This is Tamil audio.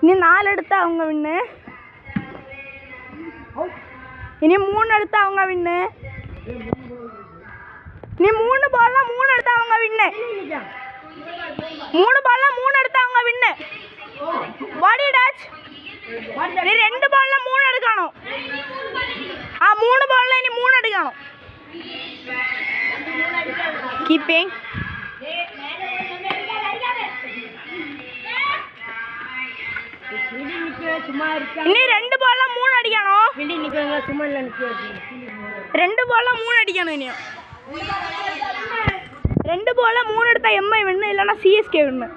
இனி 4 எடுத்தா அவங்க வின்னு. இனி 3 எடுத்தா அவங்க வின்னு. நீ 3 பால்ல 3 எடுத்தா அவங்க வின்னு. 3 பால்ல 3 எடுத்தா அவங்க வின்னு. பாடி டச். நீ 2 பால்ல 3 எடுக்கணும். 3 பால்ல இனி 3 எடுக்கணும். கீப்பிங். இனி 2 பால்ல 3 அடிக்கணும். 2 பால்ல 3 அடிக்கணும். இனியும் 2 பால்ல 3 எடுத்தா எம்ஐ வின்னு, இல்லைன்னா சிஎஸ்கே வின்னு.